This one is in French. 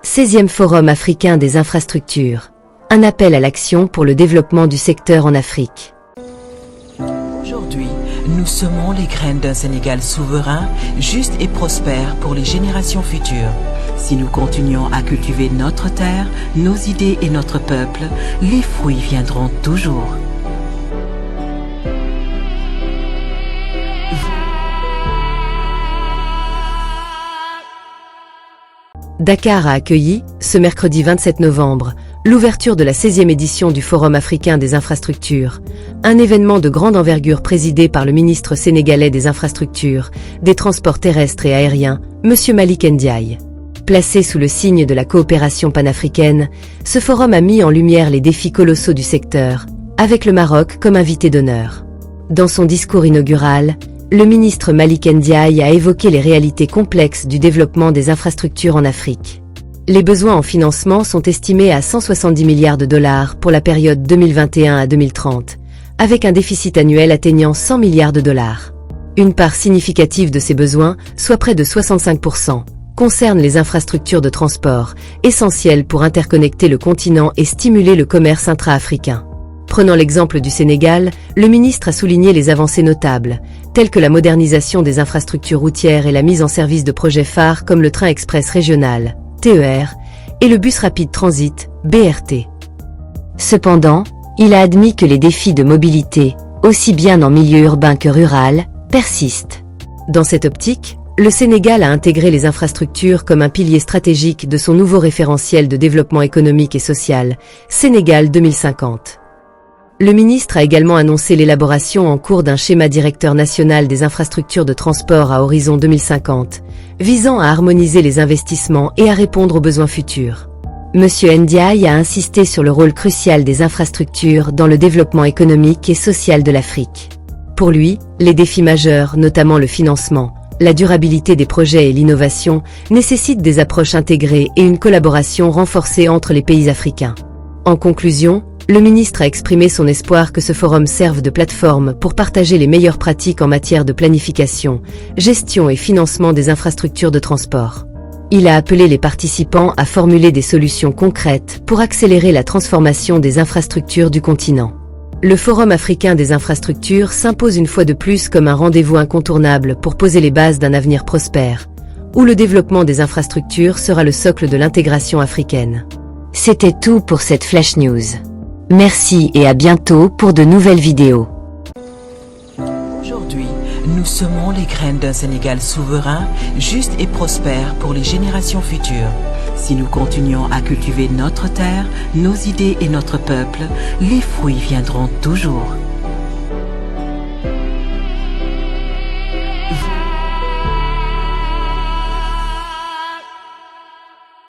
16e Forum africain des infrastructures. Un appel à l'action pour le développement du secteur en Afrique. Aujourd'hui, nous semons les graines d'un Sénégal souverain, juste et prospère pour les générations futures. Si nous continuons à cultiver notre terre, nos idées et notre peuple, les fruits viendront toujours. Dakar a accueilli, ce mercredi 27 novembre, l'ouverture de la 16e édition du Forum africain des infrastructures, un événement de grande envergure présidé par le ministre sénégalais des infrastructures, des transports terrestres et aériens, M. Malick Ndiaye. Placé sous le signe de la coopération panafricaine, ce forum a mis en lumière les défis colossaux du secteur, avec le Maroc comme invité d'honneur. Dans son discours inaugural, le ministre Malick Ndiaye a évoqué les réalités complexes du développement des infrastructures en Afrique. Les besoins en financement sont estimés à 170 milliards de dollars pour la période 2021 à 2030, avec un déficit annuel atteignant 100 milliards de dollars. Une part significative de ces besoins, soit près de 65%, concerne les infrastructures de transport, essentielles pour interconnecter le continent et stimuler le commerce intra-africain. Prenant l'exemple du Sénégal, le ministre a souligné les avancées notables, telles que la modernisation des infrastructures routières et la mise en service de projets phares comme le train express régional, TER, et le bus rapide transit, BRT. Cependant, il a admis que les défis de mobilité, aussi bien en milieu urbain que rural, persistent. Dans cette optique, le Sénégal a intégré les infrastructures comme un pilier stratégique de son nouveau référentiel de développement économique et social, Sénégal 2050. Le ministre a également annoncé l'élaboration en cours d'un schéma directeur national des infrastructures de transport à horizon 2050, visant à harmoniser les investissements et à répondre aux besoins futurs. M. Ndiaye a insisté sur le rôle crucial des infrastructures dans le développement économique et social de l'Afrique. Pour lui, les défis majeurs, notamment le financement, la durabilité des projets et l'innovation, nécessitent des approches intégrées et une collaboration renforcée entre les pays africains. En conclusion, le ministre a exprimé son espoir que ce forum serve de plateforme pour partager les meilleures pratiques en matière de planification, gestion et financement des infrastructures de transport. Il a appelé les participants à formuler des solutions concrètes pour accélérer la transformation des infrastructures du continent. Le Forum africain des infrastructures s'impose une fois de plus comme un rendez-vous incontournable pour poser les bases d'un avenir prospère, où le développement des infrastructures sera le socle de l'intégration africaine. C'était tout pour cette Flash News. Merci et à bientôt pour de nouvelles vidéos. Aujourd'hui, nous semons les graines d'un Sénégal souverain, juste et prospère pour les générations futures. Si nous continuons à cultiver notre terre, nos idées et notre peuple, les fruits viendront toujours.